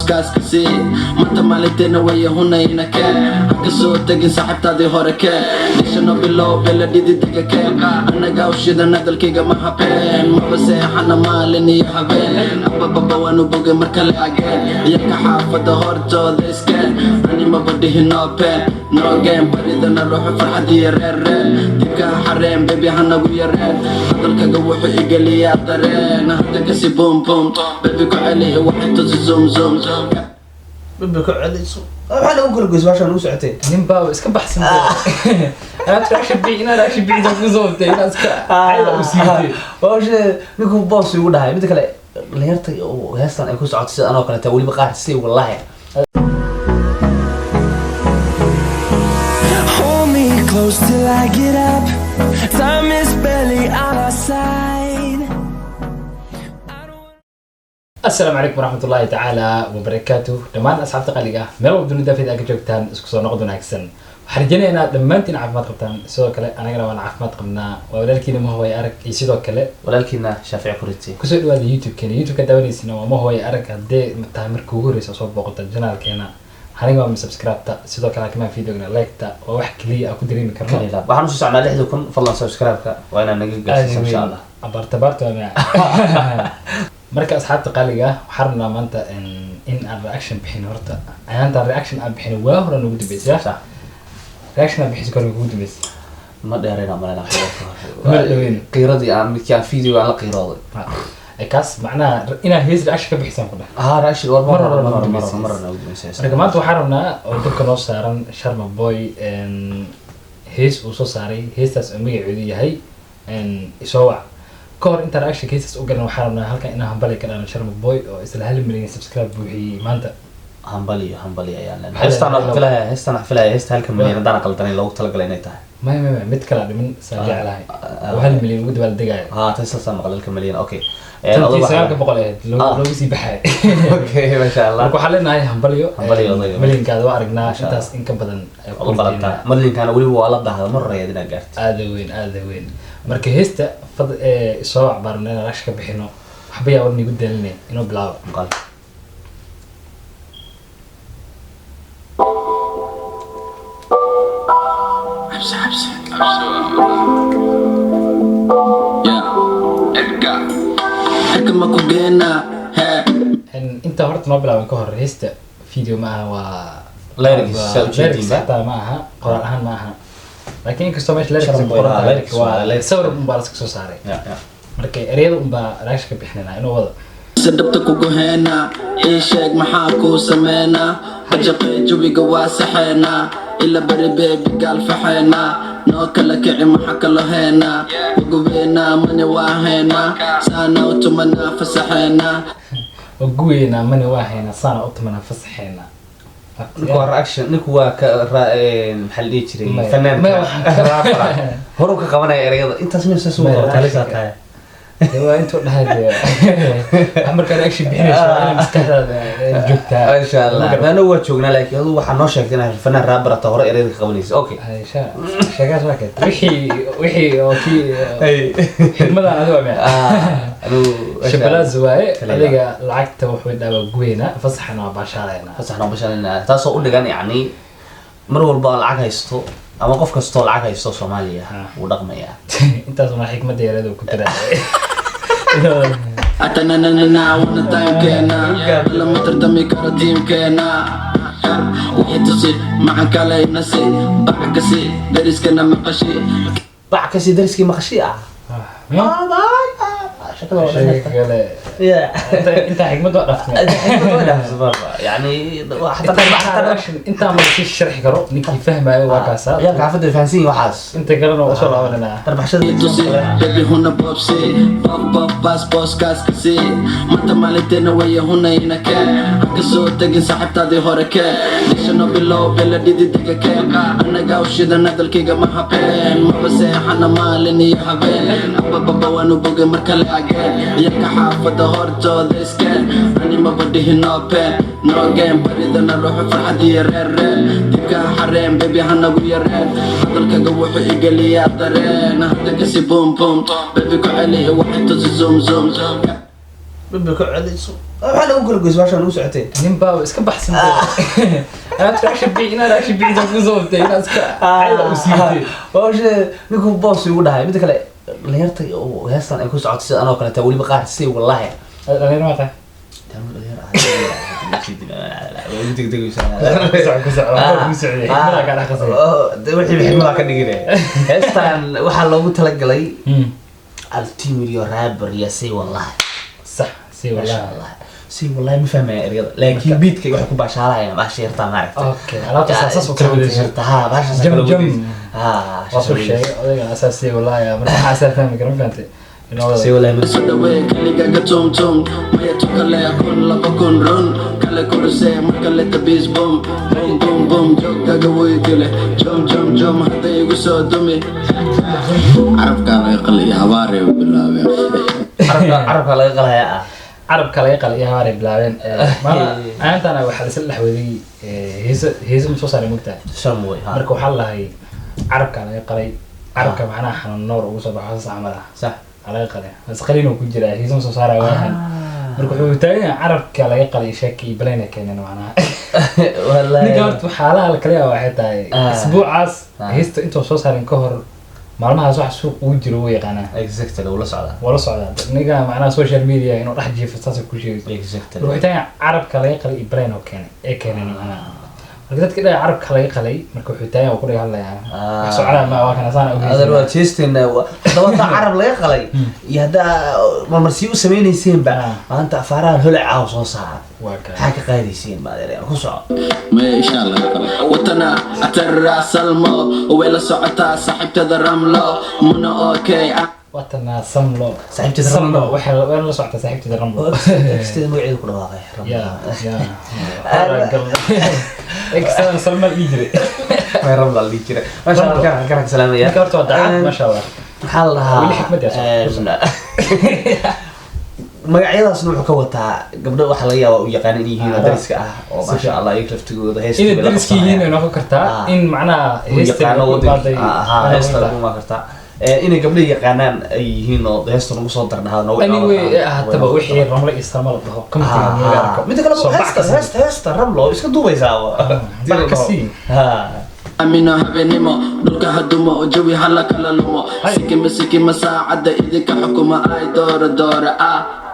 بوسكاس كسي مانتا مالتنا ويا هنا ينكا هكسو تاقين صاحبتادي هوركا ليشانو بلو بلا ديدي دقاكا أنا قاوشيدا ندالكيغا ما هابين ما بسيحانا ماليني يهابين أبا بابا وانو بوغي مركالي عقين يكا حافظة هورتو ديسكين أني ما بديه نو بين نو جيم بريدنا روحو فرحتي رير ديبكا حرين بيبي هناقو يرين هدالكا قوحو إيقالي يا دارين هدا كسي بوم بوم بيبي كوعلي واحد توزي زوم زوم بيبي كوعلي زوم waxaan ugu kala goysay waashan u socotay nin baa iska baxsan ana trash biina rash biina ku zoobtay ina iska ayda u siitay waashe niku boss ugu dhahay mid kale leertay oo heestan ay ku socotay sida anoo kale taa waliba qaar si wallahi hold me close till I get up time is barely on our side. السلام عليكم ورحمة الله تعالى وبركاته دمان أصحاب تقلقة ملو بدون دافع أكيد جوكتان اسكسون نقدون أكسن وحرجنا أنا دمانتين عفمات قبتان سوى كله أنا قلنا وانا عفمات قبنا ولكن ما هو يأرك يسيدو كله ولكن شافع كورتي كسر هذا يوتيوب كنا يوتيوب كداوني سنة وما هو يأرك هدي متعمر كوهوريس أصوب بقطة الجنال كنا هنيجي من سبسكرايب تا سيدو كله كمان فيديو قلنا لايك تا وواحد لي أكو دريم كرنا لا وحنا نص على لحدكم فضلا سبسكرايب وأنا نجيب إن شاء الله أبرتبرت وما marka asxaabta qaliga waxarna maanta in aan reaction bixin horta ayanta reaction aan bixin waa hore nagu dibeysay sax reaction aan bixin karo nagu dibeysay ma dheerayna malana qiiradii aan midkaan video aan la qiirooday kaas macnaha ina hees reaction ka bixsan ku dhahay reaction war mar nagu dibeysay marka maanta waxaan rabnaa oo dadka noo saaran Sharma Boy hees uu soo saaray heestaas oo magaceedu yahay isoowac كور انت رأيش كيسس وقلنا وحرمنا هلكا إنها همبلي كلام شرم بوي أو إستلها المليون سبسكرايب بوحي ما أنت همبلي يعني هستنا فيها هست هلك مليون دانا قلتني لو طلق لنا تاه ما متكلم من سرجع على وهالمليون ود بالدقايق تنسى مقللك مليون أوكي تنتي سيارك بقولي لو يسي بحاي أوكي ما شاء الله لو حلنا هاي همبليو مليون كذا وارجنا شتاس إنكم بدن مليون كان ولي والله ده مرة يدنا قرت هذا وين marka heesta fad soo acbarnaa rashka bixino waxbaya wadni ugu dalnay inuu bilaabo qal حبس يا ارجع ما كوجينا ها انت horta ma bilaabay ka hor heesta video ma aha waa lyrics ma aha qoraal ahaan ma aha لكن كستو مش ليركس ولا صور مبارس كسو ساري marka ereyada umba raashka bixinayna inuu wado sadabta ku goheena ee sheeg maxaa ku sameena hajaqay jawiga waasaxeena ila bari baby gal faxeena noo kala kici maxaa kala heena ugubeena mani waaheena saana utumana fasaxeena ugubeena mani waaheena saana utumana fasaxeena نكو رياكشن نكو محل يجري فنان هروك قوانا يا انت اسمه سوق ثلاثه هو انت هذا عمر كان رياكشن بحيش انا مستهدى جبتها ان شاء الله انا هو جوجنا لكن هو waxaa noo sheegtay in fanaan raabara hore ereyada ka qabanayso okay hay shaqaas raakad wixii oo ki xidmada adiga ma anu shabalaad waaye adiga lacagta wuxuu dhaaba guweena fasaxna baashaaleyna taasoo u dhigan yani mar walba lacag haysto ama qof kasto lacag haysto Soomaaliya uu dhaqmaya intaas ma xikmad yeelado ku tiraa أتنانا وانا تايم كينا لما تردمي كارا تيم كينا وحي تصير معك علي نسي بعكسي درس كنا مقشي بعكسي درسكي مقشي شكله انت حكمت وقفتني يعني حتى انت ما فيش شرح كرو نكي فهمه واكاسا يا عفد الفانسي وحاس انت قرنا وصل اولنا تربح شد بيبي هنا بوبسي بوب باس بوس كاس كسي مانتا مالتنا ويا هنا ينكا هكسو تاقين صاحبتادي هوركا ليشانو بلو بلا ديدي دقاكا انا قاوشيدا ندالكيغا ما هابين ما بسيحانا ماليني يهابين أبا بابا وانو بوغي مركالي عقين يكا حافظة هورتو ديسكين أني ما بديه نو بين نو جيم بريدنا روحو فرحتي رير ديبكا حرين بيبي هناقو يرين هدالكا قوحو إيقالي يا دارين هدا كسي بوم بوم بيبي كوعلي واحد توزي زوم زوم ببكو عديسو waxaa lagu kala goysay waashan u socotay nin baa iska baxsan ana trash bi ina rash bi inta ku soo tay ina iska ayda u siiyay waashe ninkuu boos ugu dhahay mid kale leerta oo heestan ay ku socotay sida anoo kale taa waliba qaar si wallahi leer ma tahay tamu leer wixii xigmada ka dhigay heestan waxaa loogu talagalay altimilio rapper ya say wallahi صح سي والله سي والله ما فاهم اريض لكن بيتك waxay ku baashaalaya baasheerta ma aragtay اوكي alaabta asaas oo kala wadashirta ha baasha jam jam wasu shay adiga asaas sii wallahi marka xasaar fahmi karan fahantay inoo sii wallahi ma soo dhaweey kaliga ka tum maya tukale kun laba kun run kale kurse markale tabis bum bum bum jogaga way kale jam haday igu soo dumi arabka ay qali habaare bilaabay arabka laga qalaya carabka laga qalay habaare bilaabeen ma aantana waxa la isla dhaxwaday heesa soo saaray mugtaa shamway marka waxa la hay carabka laga qalay carabka macnaha xanan noor ugu soo baxo saamada صح laga qalay mas qalino ku jira heesa soo saaray waxan marka wuxuu taagan carabka laga qalay shaki balayna keenana macnaha wallahi nigaartu xaalaha kale waxay tahay isbuucaas heesta intuu soo saarin ka hor maalmahaas wax suuq ugu jiro way yaqaanaa exactly wala socda wala socda niga macnaha social media inuu dhax jiifo saas ku sheegay exactly wuxuu taagan carabka laga qalay ibrahim oo keenay keenay macnaha marka dadka dhaca carabka laga qalay marka wuxuu taagan ku dhiga hadlayaa socda ma waa kana sana هذا هو تيستنا دابا عرب لا يقلي يهدا مرسي وسمينيسين با انت افاران هلع او سو صار واكا حاجه قايديسين ما ادري كو سو ما شاء الله وطنا اترى سلمو ولا سعتا صاحبت الرمله من اوكي وطنا سملو صاحبتي الرمله waxa weyn la socota saaxiibtida ramlo استاذ موعد ku dhawaaqay يا اكسان سلمى يجري ما رمله اللي جرى ما شاء الله كان سلام يا كارتو دعاء ما شاء الله حال لها wili xikmad yaa magacyadaas wuxuu ka wataa gabdho waxa laga yaabaa u yaqaan in yihiin dariska ah oo ma sha Allah ay laftigooda heesta in dariska yihiin inoo ka kartaa in macnaha heesta ma kartaa inay gabdho yaqaanaan ay yihiin oo heesta lagu soo darnaa noo anyway hataba wixii ramla isticmaal dhaho kamtiga magaalka mid kale heesta ramlo iska duubaysaa kasi amina habeenimo dhulka hadumo oo jawi hala kala lumo sikima saacada idinka xukuma ay doora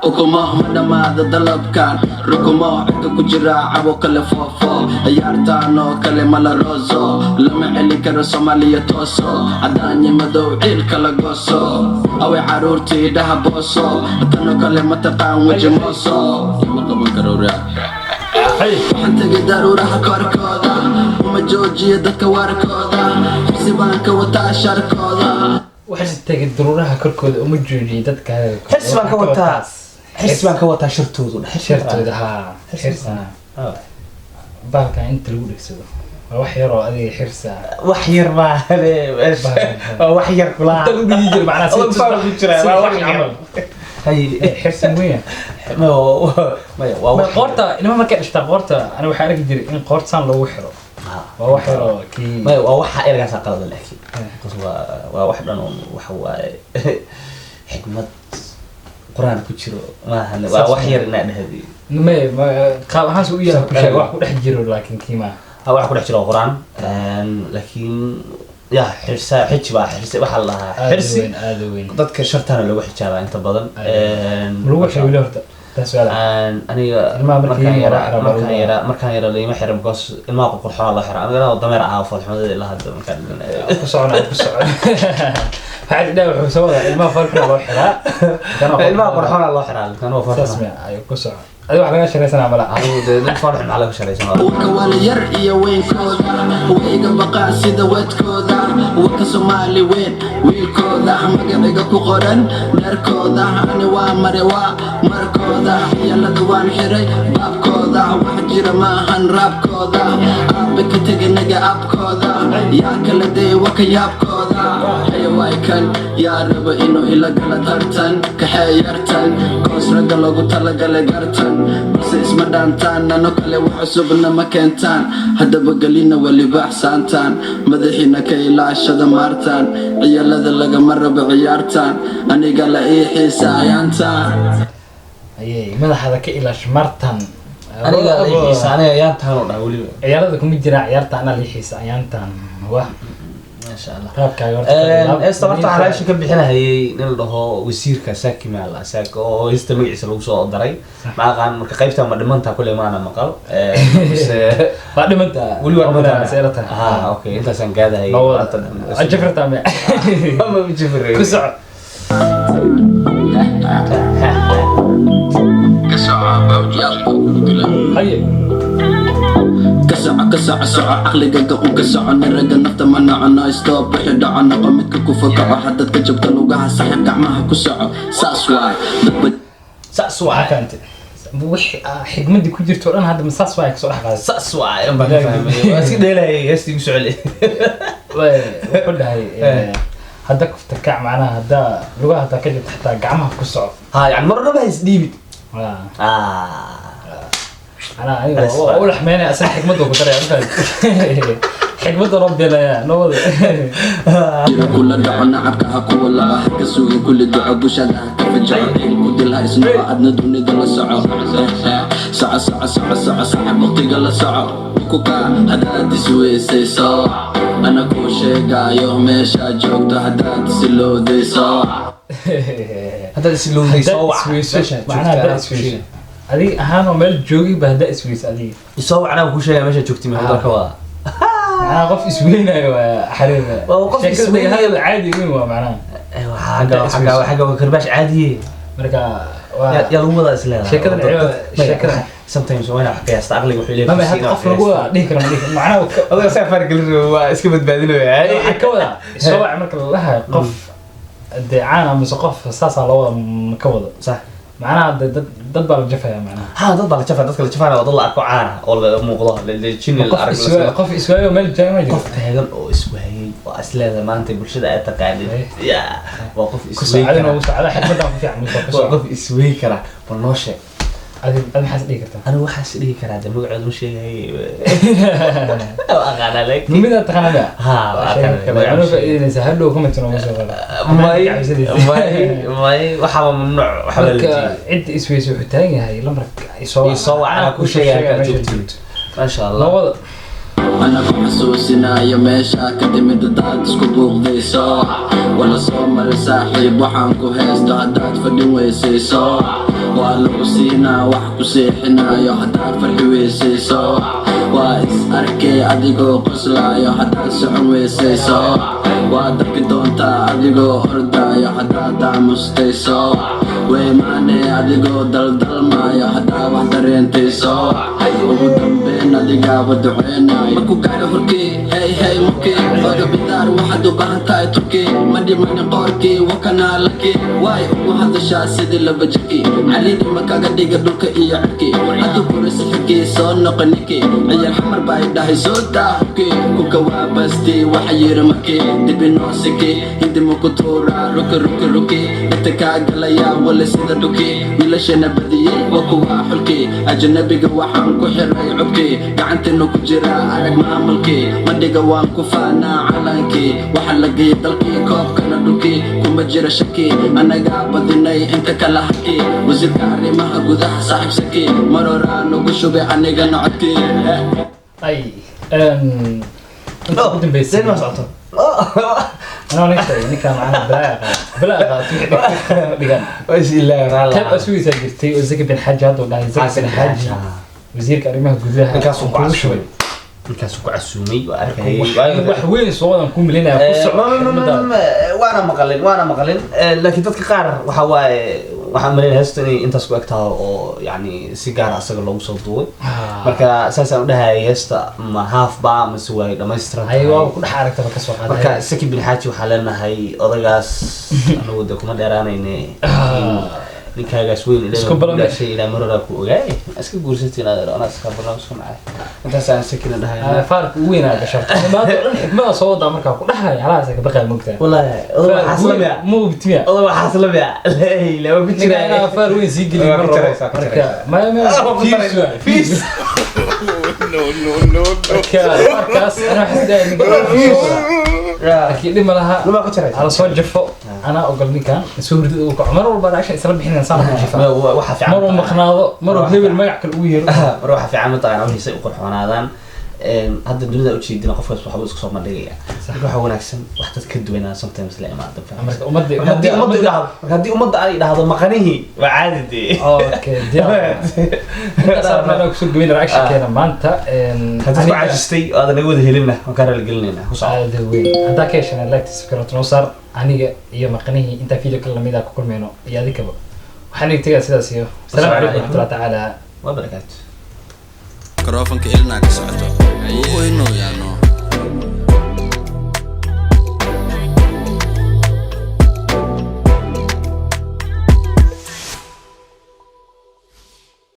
ukuma madamaada dalabkan rukumo codka ku jira cabo kale foofo ciyaartaan oo kale mala rooso lama celi karo Soomaaliya tooso cadaanya madow ciil kala gooso away caruurtii dhaha booso tan kale mataqaan waji mooso ma qaban karo waxaan tagay daruuraha korkooda uma joojiyo dadka warkooda xibsibaanka wataa sharkooda waxay tagay daruuraha korkooda uma joojiyo dadka xibsibaanka wataa shirtooda ha xirsana baalka inta lagu dhigsado waa wax yar oo adiga xirsa wax yar ma wax yar kula lagu dhigi jiro macnaha ku jira wax camal hay xirsan weyn ما قرطة إنما ما كانش تقرطة أنا وحارك جري إن قرطان لو حرو وحرو كي ما وح إرجع ساقط لكن واحد أنا وحوا حكمة قرآن كتير ما هن وحير إن هذه ما قاب هاس وياه كل شيء واحد حجرو لكن كيما واحد كل حجرو قرآن لكن يا حرس waxa la xirsi dadka shartana lagu xijaaba inta badan lagu xijaabo horta aniga markaan yara leeyma xiram goos ilmaha qurxoon la xiraa aniga dameer ah falxumada ilaa hadda markaan ku socona waxaad dhaw wuxuu soo wadaa ilmaha falxumada loo xiraa ilmaha qurxoon loo xiraa kan waa falxumada ay ku socon adiga wax laga shaqeysana mala anigu dad falxum ala ka shaqeysana wala yar iyo weynkooda wayga baqaa sida wadkooda waka Soomaali weyn wiilkooda magaciga ku qoran dharkooda ani waa marewa markooda yalada waan xiray baabkooda wax jira maahan raabkooda aabbe ka teganaga abkooda yaa kala day waka yaabkooda xayawaakan yaa raba inuu ila gala tartan kaxeeyartan koos raga lagu talagalay gartan balse isma dhaantaan nano kale wax cusubna ma keentaan haddaba gelina waliba axsaantaan madaxiina ka ilaashada maartaan ciyaalada lagama rabo ciyaartaan aniga la ii xiisaayaantaan ayay madaxda ka ilaash martan aniga lixiisa aniga ayaantaan oo dhan weliba ciyaarada kuma jira ciyaarta ana lixiisa ayaantan waa maasha Allah raabkaaga esta horta xalaasha ka bixinayay nin la dhaho wasiirka Saki Maal Saki oo hista magaciisa lagu soo daray ma aqaan marka qaybta ma dhimanta kulay maana maqal waa dhimanta wali waa dhimanta seerata okay inta san gaadahay ajafrta ma ma bijifray ku soco haye كسع عقلك وكسع نرجع نفط منع نايستوب بحدا عنا قمتك كفك حدد كجبت لوجها سحب كعمها كسع ساسوا كانت وحي حكمتي ku jirto dhan hadda masaas waa ka soo dhaxqaad saas waa in baan fahmay waa si dheelay heestii socole wuxuu dhahay hadda kufta kac macnaha hadda lugaha hadda ka jirto xitaa gacmaha ku soco ha yani marna ba is dhiibid أنا أيوة أول حمانة أصلا حكمته بطريقة عارفة حكمته ربنا يا نوض كل دعنا عبكها كولا كسوق كل دعاء بشدة كفجع كل هاي سنة عدنا دوني دل ساعة وقتي قال ساعة كوكا هذا تسوي سيسا أنا كوشيكا يوم ماشي جوكت هذا تسلو دي ساعة هذا تسلو دي ساعة معناها هذا تسوي أدي أهم عمل جوجي بهدأ إسويس أدي يسوي أنا وكل شيء ماشي جوكتي من هذا كوا أنا قف إسوينا يا حبيبي وقف إسوينا هذا العادي مين هو معناه أيوة حاجة وكرباش عادي مركا يلا مو ذا إسلام شكرا sometimes وأنا أحكي أستعقلي وحلي ما هذا قف لقوا ديك معناه هذا سافر كله اسكبت بعدين يعني حكوا سوى عمرك الله قف الدعانة مسقف أساسا لو مكوض صح معناها dad baa la jafaya macnaha ha dad baa la jafaya dadka la jafana waa dad la arko caana oo la muuqdo la jin la arko qof iswaayo meel jaaga qof taagan oo iswaayay waa asleeda maanta bulshada ay taqaanid ya waa qof iswaayay kusacadina uu sacada xikmadan ku fiican waa qof iswaayay kara bal noo sheeg adi maxaad dhigi kartaa anigu waxaas dhigi karaa de magaceedu sheegay aqaana lek mida taqaanada ha aqaana faa'iideysa hadhow comment noo soo qala may waxa mamnuuc waxa la cid isweyso wuxuu taagan yahay lambarka isoo wacana ku sheegay ma sha Allah أنا بحسوسنا يا ماشا كدمت داد سكوبوك ذي صاح ولا صومر ساحب وحنكو هيستو هداد فردين ويسي صاح وقالو سينا وحكو سيحنا يا هداد فرحي ويسي صاح وإس أركي أديقو قسلا يا هداد سعون ويسي صاح وأدك دونتا أديقو أردا يا هداد دامستي صاح ويماني أديقو دلدل ما يا هداد وحدرين تي صاح وقدم بين أديقا ودعينا ku gaadho horkii hey mukii oga bidaar waxaad u baahan tahay turkii ma dhimani qoorkii wakanaa lakii waay ugu hadashaa sidii laba jirkii caliidi ma kaga dhiga dhulka iyo cirkii hadduu burisi xigii soo noqo ninkii ciyaar xamar baa i dhahay soo daa hubkii kuka waa bastii waxa yiri markii dibi noosikii hindima ku tuuraa ruki inta kaa galayaa wali sida dhukii wiilashana badiyey waa kuwaa xulkii ajanabiga waxaan ku xiray cubkii gacantiina ku jiraa arag maamulkii madhiga waan ku faanaa calankii waxa la geeyay dalkii koobkana dhulkii kuma jira shaki annagaa badinay inta kala hakii wasiirka arrimaha gudaha saaxiibsakii maroraa nagu shubay anigana codkii ay inta ku dambaysay ma socoto أنا نكتب معنا بلاغة ديgan وإيش إلا رالله تبقى سوي سجلتي وزكي بن حاج هذا ولا زكي بن حاج وزيرك أريمه جودها كاسو كعشوي كاسو كعسومي وأركي وحوين صودا نكون ملينا وأنا مقلن لكن تذكر وحواي waxaan marin heestani intaas ku egtaa oo yani si gaar ah asaga loogu soo duubay marka saasaan u dhahay heesta ma half ba ma suway dhameystiran ay waa ku dhax aragtaba ka soo qaaday marka Saki bin Haji waxa leenahay odagaas anagu wada kuma dheeraanayne ninkaagas weyn ilaa shay ila marada ku ogaay iska guursatina ana iska barnaamij ku macay intaas aan Sakina dhahay farq weyn ah gashay xikmada soo wada marka ku dhahay halaas ka baqay mugtaa wallahi odaga xaslamiya muu bitiya odaga xaslamiya la ma bijira ana far weyn si gili marka ma fiis no marka kaas ana xisdaa in laakiin dhib ma laha lama ka jaray ala soo jafo anaa ogol ninkan soo hurdid uu kaco mar walba reaction isla bixinayaan saan ku jifa waxa fiican mar uu maqnaado mar uu hebel magac kale ugu yeero mar waxa fiican ma taqaan wixii u qurxoonaadaan hadda dunida u jeedina qofkaas waxa uu isku soo mandhigaya waxa wanaagsan wax dad ka duwanaa sometimes la imaado marka ummadda haddii ummadda ay dhahdo maqanihi waa caadi dee okay intaas aan ku soo gabin reaction keena maanta hadda ku caajistay oo aad naga wada helinna waan ka raali gelinaynaa ku socdo aad weyn hadda ka heshan like subscribe to sar aniga iyo maqanihi inta video kala lamid ah ku kulmeeno iyo adikaba waxaan igtigaa sidaas iyo salaamu calaykum wa rahmatullahi ta'ala wa barakaatuh ميكروفونك إلنا كسعته